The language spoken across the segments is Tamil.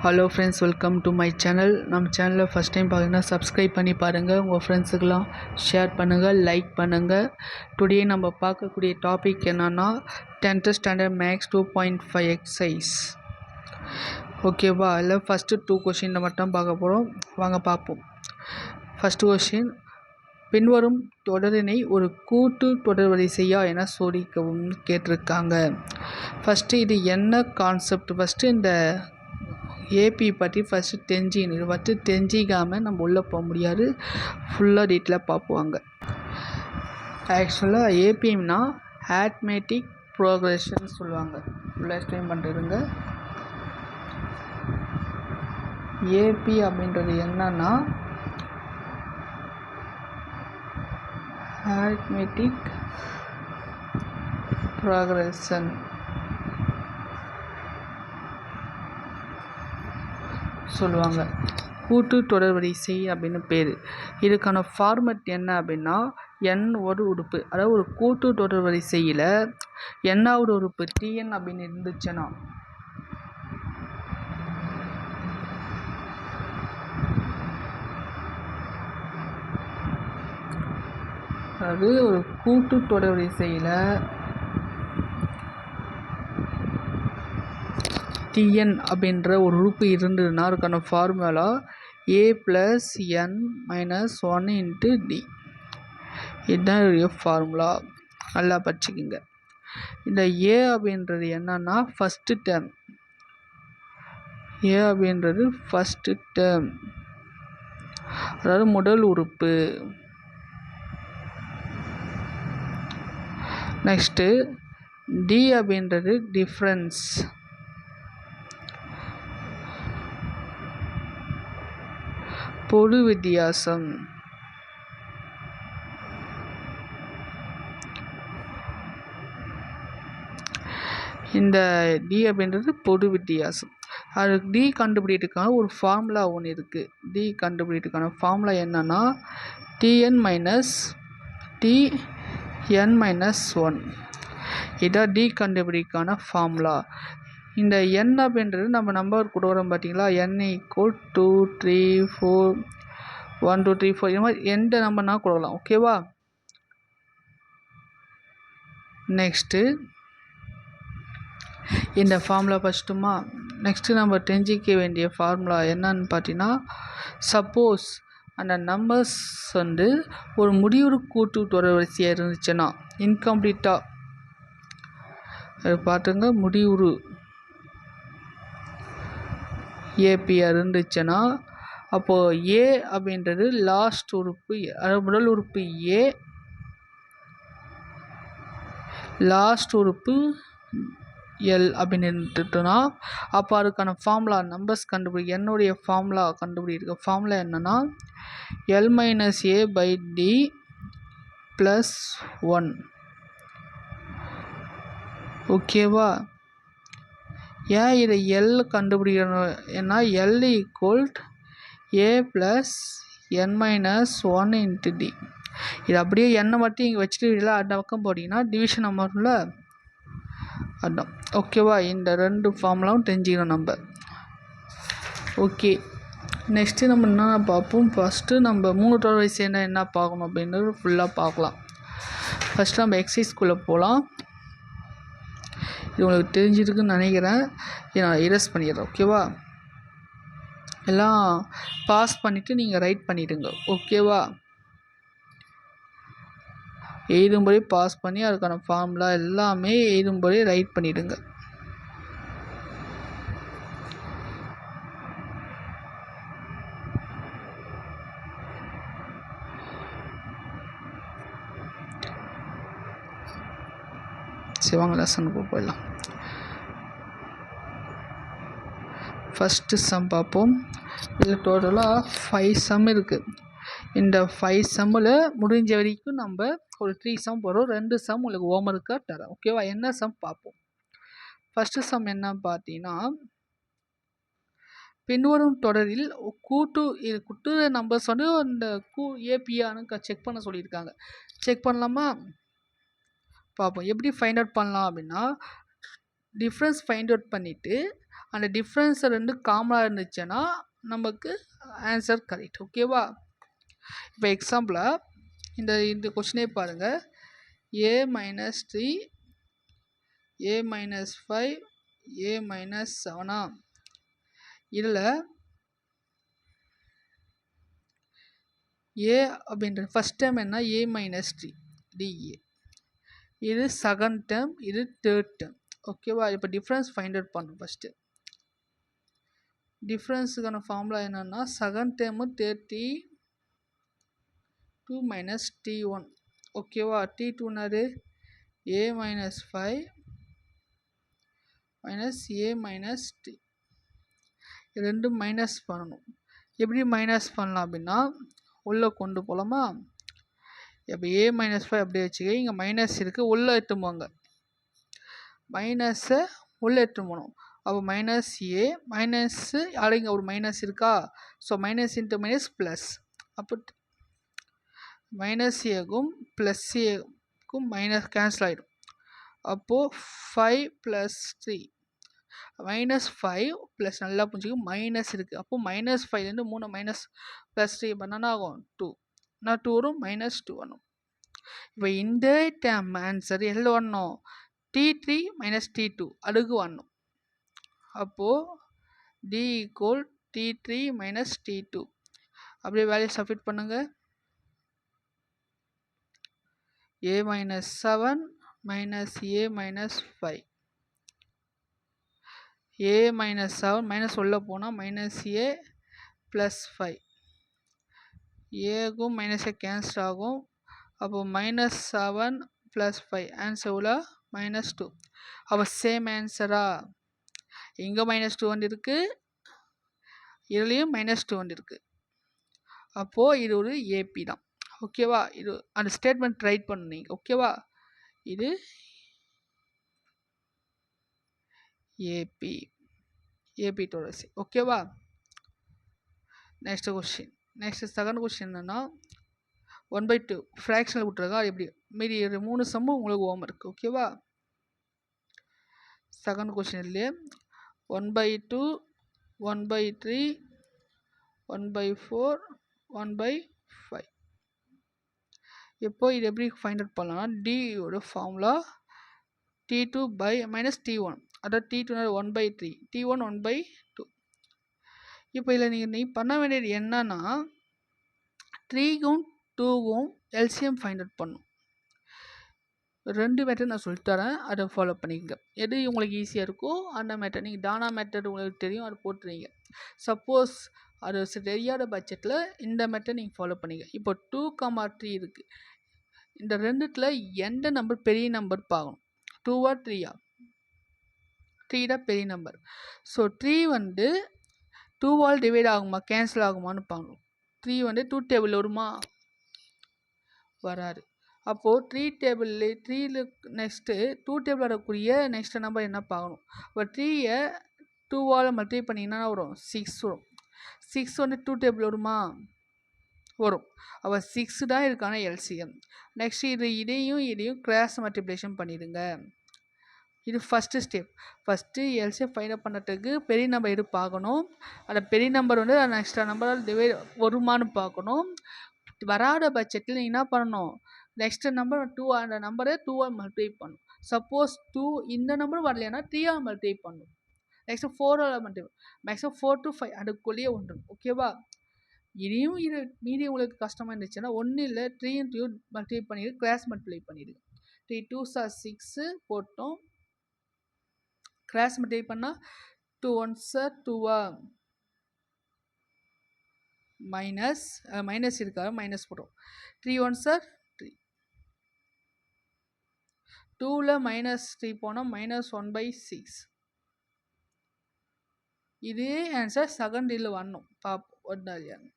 Hello friends, welcome to my channel. நம்ம சேனலில் ஃபஸ்ட் டைம் பார்த்தீங்கன்னா சப்ஸ்கிரைப் பண்ணி பாருங்கள், உங்கள் ஃப்ரெண்ட்ஸுக்கெலாம் ஷேர் பண்ணுங்கள், லைக் பண்ணுங்கள். டுடே நம்ம பார்க்கக்கூடிய டாபிக் என்னென்னா 10th ஸ்டாண்டர்ட் மேக்ஸ் 2.5 எக்ஸசைஸ். ஓகேவா? இல்லை ஃபஸ்ட்டு 2 கொஷின் மட்டும் பார்க்க போகிறோம், வாங்க பார்ப்போம். ஃபஸ்ட்டு கொஷின், பின்வரும் தொடரினை ஒரு கூட்டு தொடர் வரிசையா என சோதிக்கவும் கேட்டிருக்காங்க. ஃபஸ்ட்டு இது என்ன கான்செப்ட், ஃபஸ்ட்டு இந்த ஏபி பற்றி ஃபஸ்ட்டு தெரிஞ்சிக்கணும். இது பற்றி தெரிஞ்சிக்காமல் நம்ம உள்ளே போக முடியாது, ஃபுல்லாக டீட்டெயிலாக பார்ப்போங்க. ஆக்சுவலாக ஏபிஎம்னா ஆர்த்மெட்டிக் ப்ரோக்ரெஷன் சொல்லுவாங்க. ஃபுல்லாக எக்ஸ்பிளைன் பண்ணுறதுங்க. ஏபி அப்படின்றது என்னன்னா ஆர்த்மெட்டிக் ப்ரோக்ரெஷன் சொல்லுவாங்க. கூட்டு தொடர் வரிசை அப்படின்னு பேர். இதுக்கான ஃபார்மெட் என்ன அப்படின்னா, n ஒரு உறுப்பு, அதாவது ஒரு கூட்டு தொடர் வரிசையில் n-வது உறுப்பு tn அப்படின்னு இருந்துச்சுன்னா அதாவது ஒரு கூட்டு தொடர் வரிசையில் tn அப்படின்ற ஒரு உறுப்பு இருந்ததுன்னா அதுக்கான ஃபார்முலா a + n - 1 × d. இதுதான் ஃபார்முலா, நல்லா படிச்சுக்குங்க. இந்த a அப்படின்றது என்னன்னா ஃபஸ்ட்டு டேர்ம். a அப்படின்றது ஃபஸ்ட்டு டேர்ம், அதாவது முதல் உறுப்பு. நெக்ஸ்ட்டு d அப்படின்றது டிஃப்ரென்ஸ். பொது வித்தியாசம். இந்த டி அப்படின்றது பொது வித்தியாசம். அது டி கண்டுபிடிக்கிறதுக்கான ஒரு ஃபார்முலா ஒன்று இருக்குது. டி கண்டுபிடிக்கிறதுக்கான ஃபார்முலா என்னன்னா tn - 1. இதான் டி கண்டுபிடிக்கான ஃபார்முலா. இந்த n அப்படின்றது நம்ம நம்பர் கொடுக்குறோம் பார்த்தீங்களா, n = 2 3 4 1 2 3 4 இது மாதிரி எந்த நம்பர்னா கொடுக்கலாம். ஓகேவா? நெக்ஸ்ட்டு இந்த ஃபார்முலா ஃபஸ்ட்டுமா. நெக்ஸ்ட்டு நம்ம தெரிஞ்சிக்க வேண்டிய ஃபார்முலா என்னன்னு பார்த்தீங்கன்னா, சப்போஸ் அந்த நம்பர்ஸ் ஒரு முடிவுறு கூட்டு தொடர் வரிசையாக இருந்துச்சுன்னா, இன்கம்ப்ளீட்டாக பார்த்துங்க, முடிவுறு ஏபியாக இருந்துச்சுன்னா அப்போது ஏ அப்படின்றது லாஸ்ட் உறுப்பு, அதாவது முதல் உறுப்பு ஏ, லாஸ்ட் உறுப்பு எல் அப்படின்னு இருந்துட்டுனா அப்போ அதுக்கான ஃபார்முலா நம்பர்ஸ் என்னுடைய ஃபார்முலா கண்டுபிடிக்க ஃபார்முலா என்னன்னா l - a/d + 1. ஓகேவா? ஏன் இதை எல் கண்டுபிடிக்கணும், ஏன்னா l = a + n - 1 × d. இது அப்படியே எண்ணெய் மட்டும் இங்கே வச்சுட்டு இல்லை அந்த பக்கம் போட்டிங்கன்னா டிவிஷன் அமௌண்ட்டில் அதான். ஓகேவா? இந்த 2 ஃபார்முலாவும் தெரிஞ்சுக்கணும் நம்ம. ஓகே, நெக்ஸ்ட்டு நம்ம என்ன பார்ப்போம். ஃபஸ்ட்டு நம்ம 3 தொடர் வரிசை என்ன பார்க்கணும் அப்படின்றது ஃபுல்லாக பார்க்கலாம். ஃபஸ்ட்டு நம்ம எக்ஸசைஸ்குள்ளே போகலாம். இது உங்களுக்கு தெரிஞ்சிருக்குன்னு நினைக்கிறேன், நான் எரேஸ் பண்ணிடுறேன். ஓகேவா? எல்லாம் பாஸ் பண்ணிவிட்டு நீங்கள் ரைட் பண்ணிவிடுங்க. ஓகேவா? எழுதும்படி பாஸ் பண்ணி அதுக்கான ஃபார்முலா எல்லாமே எழுதும்படி ரைட் பண்ணிவிடுங்க. சரி, வாங்க லெசனுக்கு போயிடலாம். ஃபஸ்ட்டு சம் பார்ப்போம். இதில் டோட்டலாக 5 சம் இருக்குது. இந்த 5 சம்மில் முடிஞ்ச வரைக்கும் நம்ம ஒரு 3 சம் போகிறோம், 2 சம் உங்களுக்கு ஹோம்ஒர்க்காக தரேன். ஓகேவா? என்ன சம் பார்ப்போம். ஃபஸ்ட்டு சம் என்ன பார்த்தீங்கன்னா, பின்வரும் தொடரில் கூட்டு நம்பர்ஸ் இந்த ஏபியான்னு செக் பண்ண சொல்லியிருக்காங்க. செக் பண்ணலாமா? பார்ப்போம். எப்படி ஃபைண்ட் அவுட் பண்ணலாம் அப்படின்னா, டிஃப்ரென்ஸ் ஃபைண்ட் அவுட் பண்ணிவிட்டு அந்த டிஃப்ரென்ஸ் ரெண்டு காமனாக இருந்துச்சுன்னா நமக்கு ஆன்சர் கரெக்ட். ஓகேவா? இப்போ எக்ஸாம்பிளாக இந்த கொஸ்டினே பாருங்கள். a minus 3 a minus 5 a minus 7 இதில் a அப்படின்ற ஃபஸ்ட் டேர்ம் என்ன? a minus 3 dA. இது செகண்ட் டேர்ம், இது தேர்ட் டேர்ம். ஓகேவா? இப்போ டிஃப்ரென்ஸ் ஃபைண்ட் அவுட் பண்ணுறோம். ஃபஸ்ட்டு டிஃப்ரென்ஸுக்கான ஃபார்முலா என்னென்னா செகண்ட் டேர்மு 32 மைனஸ் t1. ஓகேவா? t2 என்னது? a minus 5 minus a minus 3. இது ரெண்டும் மைனஸ் பண்ணணும். எப்படி மைனஸ் பண்ணலாம் அப்படின்னா உள்ளே கொண்டு போகலாமா? இப்போ a மைனஸ் 5 அப்படியே வச்சுக்க. இங்கே மைனஸ் இருக்குது, உள்ளே எட்டு போங்க. மைனஸை உள்ளே எட்டு போகணும். அப்போ மைனஸ் ஏ மைனஸ்ஸு அடங்க ஒரு மைனஸ் இருக்கா? So minus into minus plus. அப்போ மைனஸ் ஏக்கும் ப்ளஸ் ஏக்கும் மைனஸ் கேன்சல் ஆகிடும். அப்போது 5 + 3 மைனஸ் 5 ப்ளஸ் நல்லா புரிஞ்சுக்கு மைனஸ் இருக்குது. அப்போது மைனஸ் 5லேருந்து 3 மைனஸ் ப்ளஸ் 3 பண்ணால் ஆகும் 2. நான் 2 வரும், மைனஸ் 2 வரணும். இப்போ இந்த டேர்ம் ஆன்சர் எதில் வரணும்? t3 மைனஸ் t2 அடுக்கு வரணும். அப்போது d = t3 மைனஸ் t2. அப்படியே வேல்யூ சப்மிட் பண்ணுங்கள். a minus 7 minus a minus 5. a minus 7 minus உள்ள போனால் மைனஸ் a ப்ளஸ் 5. ஏக்கும் மைனஸை கேன்சல் ஆகும். அப்போது மைனஸ் 7 ப்ளஸ் 5 ஆன்சர் உள்ள மைனஸ் 2. அப்போ சேம் ஆன்சரா? இங்கே மைனஸ் 2 வந்துருக்கு, இதுலேயும் மைனஸ் 2 வந்துருக்கு. அப்போது இது ஒரு ஏபி தான். ஓகேவா? இது அந்த ஸ்டேட்மெண்ட் ரைட் பண்ணுங்க. ஓகேவா? இது ஏபி தொடர்ச்சி. ஓகேவா? Next question. செகண்ட் கொஸ்டின் என்னென்னா 1/2 ஃப்ராக்ஷனில் விட்டுருக்கா. அது எப்படி? மீதி 3 சம்மும் உங்களுக்கு ஹோம் இருக்குது. ஓகேவா? செகண்ட் கொஸ்டின்லேயே 1/2 1/3 1/4 1/5. இப்போ இது எப்படி ஃபைண்ட் அவுட் பண்ணலாம்னா டியோட ஃபார்முலா t2 மைனஸ் t1. அதாவது t2 1/3 t1 1/2. இப்போ இதில் நீ பண்ண வேண்டியது என்னன்னா 3க்கும் 2க்கும் எல்சிஎம் ஃபைண்ட் அவுட் பண்ணும். 2 மெத்தட் நான் சொல்லித்தரேன், அதை ஃபாலோ பண்ணிக்கங்க. எது உங்களுக்கு ஈஸியாக இருக்கோ அந்த மெத்தட். நீங்கள் டானா மெத்தட் உங்களுக்கு தெரியும், அதை போட்டுருவீங்க. சப்போஸ் அது தெரியாத பட்ஜெட்டில் இந்த மெத்தட் நீங்கள் ஃபாலோ பண்ணிங்க. இப்போ 2, 3 இருக்குது. இந்த ரெண்டுத்தில் எந்த நம்பர் பெரிய நம்பர் பார்க்கணும்? 2ஆ 3ஆ? 3 தான் பெரிய நம்பர். ஸோ 3 வந்து 2ஆல் டிவைட் ஆகுமா கேன்சல் ஆகுமான்னு பார்க்கணும். 3 வந்து 2 டேபிள் வருமா? வராது. அப்போது 3 டேபிளில் 3ல் நெக்ஸ்ட்டு 2 டேபிள் வரக்கூடிய நெக்ஸ்ட் நம்பர் என்ன பார்க்கணும்? இப்போ 3யை 2ஆல் மல்டிப்ளை பண்ணிங்கன்னா வரும் 6 வரும். 6 வந்து 2 டேபிள் வருமா? வரும். அப்போ 6 தான் இருக்கான எல்சிஎம். நெக்ஸ்ட் இதையும் கிராஸ் மல்டிப்ளிகேஷன் பண்ணிடுங்க. இது first step. First LCM find out பண்ணுறதுக்கு பெரிய நம்பர் எது பார்க்கணும், அந்த பெரிய நம்பர் வந்து அந்த எக்ஸ்ட்ரா நம்பரால் டிவைட் வருமானு பார்க்கணும். வராத பட்சத்தில் நீங்கள் என்ன பண்ணணும்? நெக்ஸ்ட் நம்பர் 2 அந்த நம்பரை 2ஆல் மல்டிப்ளை பண்ணணும். சப்போஸ் 2 இந்த நம்பர் வரலைன்னா 3ஆல் மல்டிப்ளை பண்ணணும். நெக்ஸ்ட்டு 4ஆல் மல்டிப்ளை. மேக்ஸிமம் 4 to 5 அதுக்குள்ளேயே வந்துடும். ஓகேவா? இதையும் இது மீதி உங்களுக்கு கஷ்டமாக இருந்துச்சுன்னா ஒன்றும் இல்லை, 3 × 2 மல்டிப்ளை பண்ணிவிட்டு கிராஸ் மல்டிப்ளை பண்ணிவிடுங்க. 3 2s are 6 போட்டோம். கிராஸ் மல்டிப்ளை பண்ணால் 2 1s are 2 மைனஸ் மைனஸ் இருக்காது, மைனஸ் போட்டோம். 3 1s are 3. 2ல் மைனஸ் 3 போனால் மைனஸ் 1/6. இதே ஆன்சர் செகண்ட் இதில் வரணும். பார்ப்போம் ஒன்றாரியாங்க.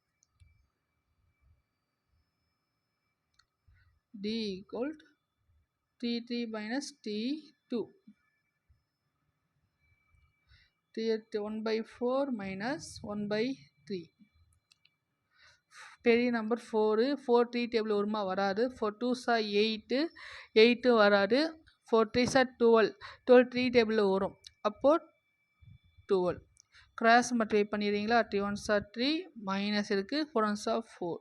d = t3 minus t2. 1/4 minus 1/3. பெரிய நம்பர் 4 3 டேபிள் வருமா? வராது. 4 2s are 8 8 வராது. 4 3s are 12 3 டேபிளில் வரும். அப்போது 12. கிராஸ் மல்டிப்ளை பண்ணிடுறீங்களா? 3 1s are 3 மைனஸ் இருக்குது 4 1s are 4.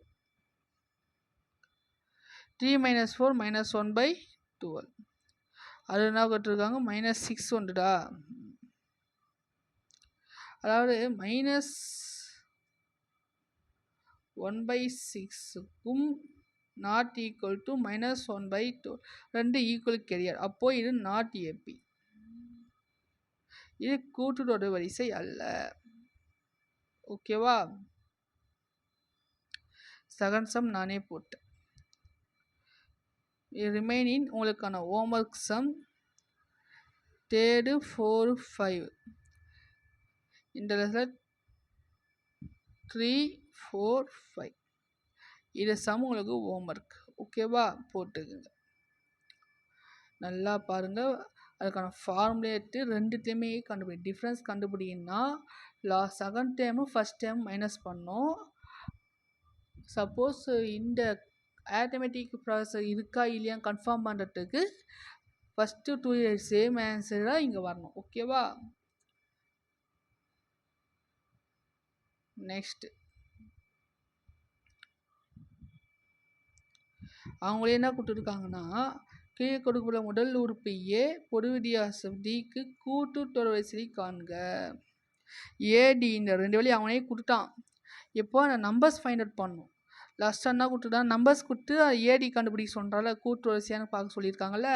3 minus 4 minus 1 by 12. அது என்ன கொடுத்துருக்காங்க? -6 வந்துடா. அதாவது மைனஸ் 1/6க்கும் நாட் ஈக்குவல் டு -1/2 ரெண்டு ஈக்குவல் கிடையாது. அப்போ இது நாட் ஏபி. இது கூட்டுத்தொடர் வரிசை அல்ல. ஓகேவா? செகண்ட் சம் நானே போட்டேன். ரிமைனிங் உங்களுக்கான ஹோம்ஒர்க் சம் 3, 4, 5 இந்த லெசன் 3, 4, 5 இது சம் உங்களுக்கு ஹோம்ஒர்க். ஓகேவா? போட்டுக்குங்க. நல்லா பாருங்கள். அதுக்கான ஃபார்முலேட்டு ரெண்டுத்தையுமே கண்டுபிடி. டிஃப்ரென்ஸ் கண்டுபிடிங்கன்னா second time first time minus பண்ணோம். சப்போஸ் இந்த ஆட்டோமேட்டிக் ப்ராசஸ் இருக்கா இல்லையா கன்ஃபார்ம் பண்ணுறதுக்கு ஃபஸ்ட்டு 2 சேம் ஆன்சராக இங்கே வரணும். ஓகேவா? நெக்ஸ்ட்டு அவங்களே என்ன கொடுத்துருக்காங்கன்னா, கீழே கொடுக்கப்பட்ட முதல் உறுப்பு ஏ பொது வித்தியாசம் டிக்கு கூட்டுத்தொடர் வரிசை காண்க. ஏடி இந்த ரெண்டு வழி அவனே கொடுத்தான். இப்போ அந்த நம்பர்ஸ் ஃபைண்ட் அவுட் பண்ணணும். லாஸ்ட்டாக என்ன கொடுத்துட்டான்? நம்பர்ஸ் கொடுத்து ஏடி கண்டுபிடிக்க சொல்கிறால கூட்டு வரிசையானு பார்க்க சொல்லியிருக்காங்கல்ல.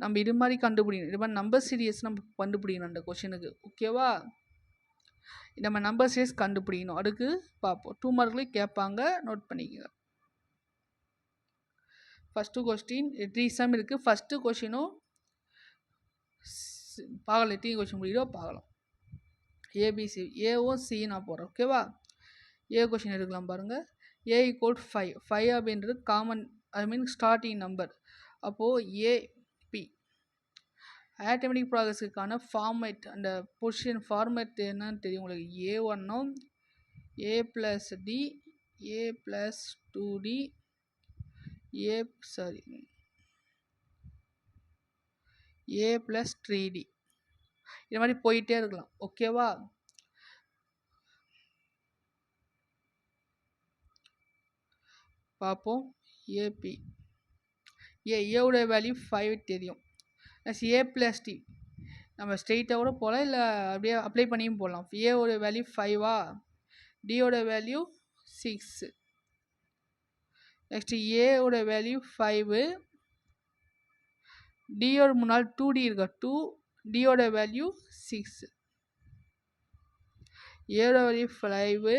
நம்ம இது மாதிரி கண்டுபிடிக்கணும். இது மாதிரி நம்பர் சீரியஸ் நம்ம கண்டுபிடிக்கணும் அந்த கொஷனுக்கு. ஓகேவா? நம்ம நம்பர் சீரியஸ் கண்டுபிடிக்கணும். அதுக்கு பார்ப்போம். 2 மார்க்லேயும் கேட்பாங்க, நோட் பண்ணிக்கோங்க. ஃபஸ்ட்டு கொஸ்டின் 3 சம் இருக்குது. ஃபஸ்ட்டு கொஷினும் பார்க்கலாம். எத்தனை கொஷின் முடியுதோ பார்க்கலாம். ஏபிசி ஏவும் சி நான் போடுறேன். ஓகேவா? ஏ கொஷின் எடுக்கலாம் பாருங்கள். ஏ ஈக்குவல் 5. 5 அப்படின்றது common, I mean starting number. அப்போது ஏபி ஆட்டோமேட்டிக் ப்ராசஸுக்கான ஃபார்மேட், அந்த பொசிஷன் ஃபார்மேட் என்னன்னு தெரியும் உங்களுக்கு. ஏ1ம் A plus D A plus 2டி A plus 3டி இது மாதிரி போயிட்டே இருக்கலாம். ஓகேவா? பார்ப்போம். ஏபி ஏவோட வேல்யூ 5 தெரியும். நெக்ஸ்ட் ஏ ப்ளஸ் டி நம்ம ஸ்ட்ரெயிட்டாக கூட போகலாம், இல்லை அப்படியே அப்ளை பண்ணியும் போடலாம். ஏவோட வேல்யூ 5வா, டியோட வேல்யூ 6. நெக்ஸ்ட் ஏவோட வேல்யூ 5, டியோட முன்னால் 2டி இருக்கா 2, டியோட வேல்யூ 6. ஏவோட வேல்யூ 5,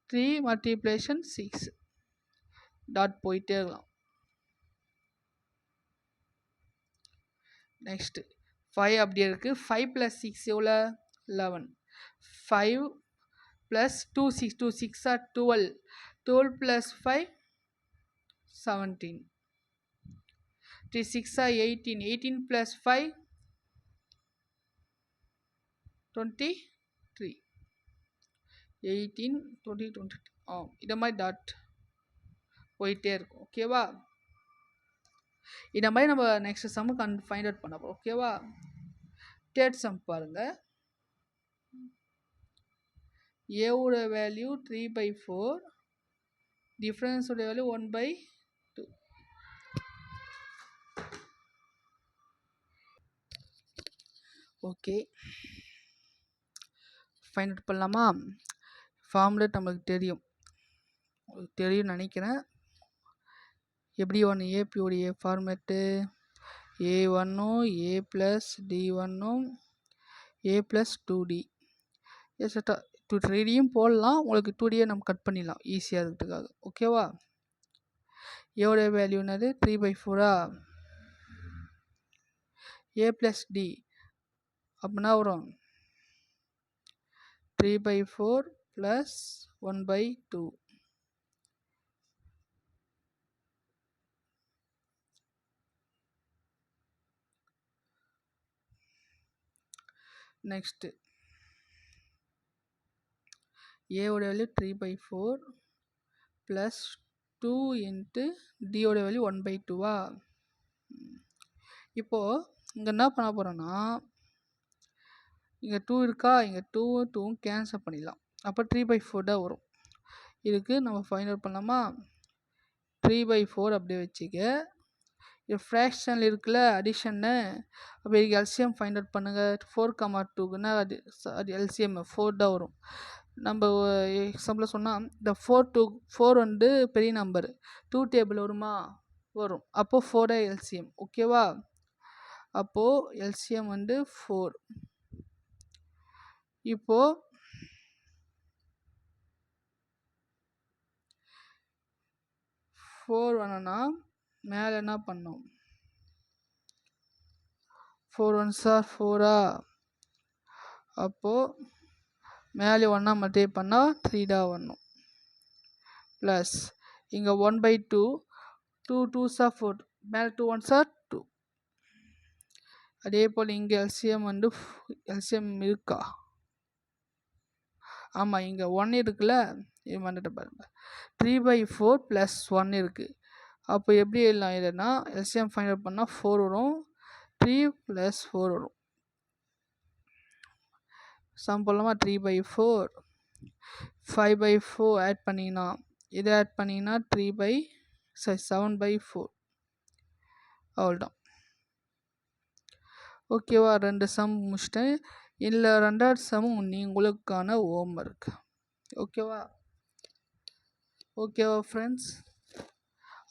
3 மல்டிப்ளேஷன் 6 டாட் போயிட்டே இருக்கலாம். நெக்ஸ்ட்டு 5 அப்படியே இருக்குது. 5 + 6 எவ்வளோ? 11. 5 + 2 6 2 6 are 12. 12 + 5 17. 3 6 are 18. 18 + 5 23. 18 20 22 இதை மாதிரி டாட் போயிட்டே இருக்கும். ஓகேவா? இந்த மாதிரி நம்ம நெக்ஸ்ட் சம்முக்கு ஃபைண்ட் அவுட் பண்ண போகிறோம். ஓகேவா? தேர்ட் சம் பாருங்கள். ஏவோட வேல்யூ 3/4, டிஃப்ரென்ஸோட வேல்யூ 1/2. ஓகே, ஃபைண்ட் அவுட் பண்ணலாமா? ஃபார்முலேட் நம்மளுக்கு தெரியும் நினைக்கிறேன். எப்படி ஒன்று ஏபியோடைய ஃபார்மேட்டு ஏ1ம் ஏ ப்ளஸ் டி1ம் ஏ ப்ளஸ் 2டி எக்ஸட்ரா 3டியும் போடலாம். உங்களுக்கு 2டியை நம்ம கட் பண்ணிடலாம் ஈஸியாக இருக்கிறதுக்காக. ஓகேவா? ஏவோட வேல்யூ என்னது? 3/4ஆ? ஏ ப்ளஸ் டி அப்படின்னா வரும் 3/4 + 1/2. நெக்ஸ்ட்டு ஏவோட வேல்யூ 3/4 + 2 × டியோட வேல்யூ 1/2வா? இப்போது இங்கே என்ன பண்ண போகிறோன்னா, இங்கே 2 இருக்கா, இங்கே 2வும் கேன்சல் பண்ணிடலாம். அப்போ 3/4 தான் வரும். இதுக்கு நம்ம ஃபைண்ட் அவுட் பண்ணலாமா? 3/4 அப்படியே வச்சுக்க. இது ஃப்ராக்ஷனில் இருக்குல்ல அடிஷன்னு, அப்போ இதுக்கு எல்சிஎம் ஃபைண்ட் அவுட் பண்ணுங்கள். 4,2க்குன்னா அது எல்சிஎம் 4 தான் வரும். நம்ம எக்ஸாம்பிள் சொன்னால் இந்த 4 வந்து பெரிய நம்பர், 2 டேபிள் வருமா? வரும். அப்போது 4 எல்சிஎம். ஓகேவா? அப்போது எல்சிஎம் வந்து 4. இப்போது 4 வேணும்னா மேலே என்ன பண்ணோம்? 4 1s are 4 அப்போது மேலே 1 மல்டிப்ளை பண்ணால் 3 தான் வரணும். ப்ளஸ் இங்கே 1/2, 2 2s are 4, மேலே 2 1s are 2. அதே போல் இங்கே எல்சிஎம் வந்து எல்சிஎம் இருக்கா? ஆமாம், இங்கே 1 இருக்குல்ல, இது வந்துட்டு பாருங்கள். 3/4 + 1 இருக்குது. அப்போ எப்படி எல்லாம் இல்லைன்னா எல்சிஎம் ஃபைண்ட் அவுட் பண்ணால் 4 வரும், 3 + 4 வரும். சம் போடலாமா? 3/4 5/4 ஆட் பண்ணிங்கன்னா, இதை ஆட் பண்ணிங்கன்னா 7/4. அவ்வளோதான். ஓகேவா? 2 சம் முடிச்சிட்டேன். இல்லை 2வது சம் உங்களுக்கான ஹோம்ஒர்க். ஓகேவா friends?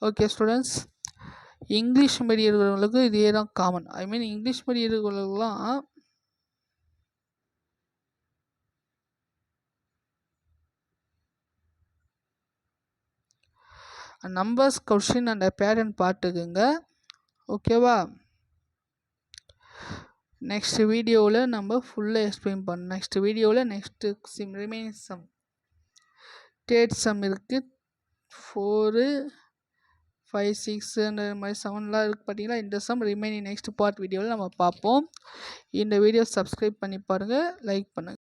Okay students, English medium இருக்கிறவங்களுக்கு இதே தான் common. I mean English medium இருக்கிறவங்களுக்குலாம் நம்பர்ஸ் கொஷின் அண்ட் பேட்டர்ன் பார்த்துக்குங்க. ஓகேவா? நெக்ஸ்ட் வீடியோவில் நம்ம ஃபுல்லாக எக்ஸ்பிளைன் பண்ணோம். நெக்ஸ்ட் வீடியோவில் next remaining sum, third sum இருக்குது. 4 5 6 அந்த மாதிரி 7லாம் இருக்குது பார்த்தீங்களா? இந்த சம் ரிமைனிங் நெக்ஸ்ட் பார்ட் வீடியோவில் நம்ம பார்ப்போம். இந்த வீடியோ சப்ஸ்கிரைப் பண்ணி பாருங்கள், லைக் பண்ணுங்கள்.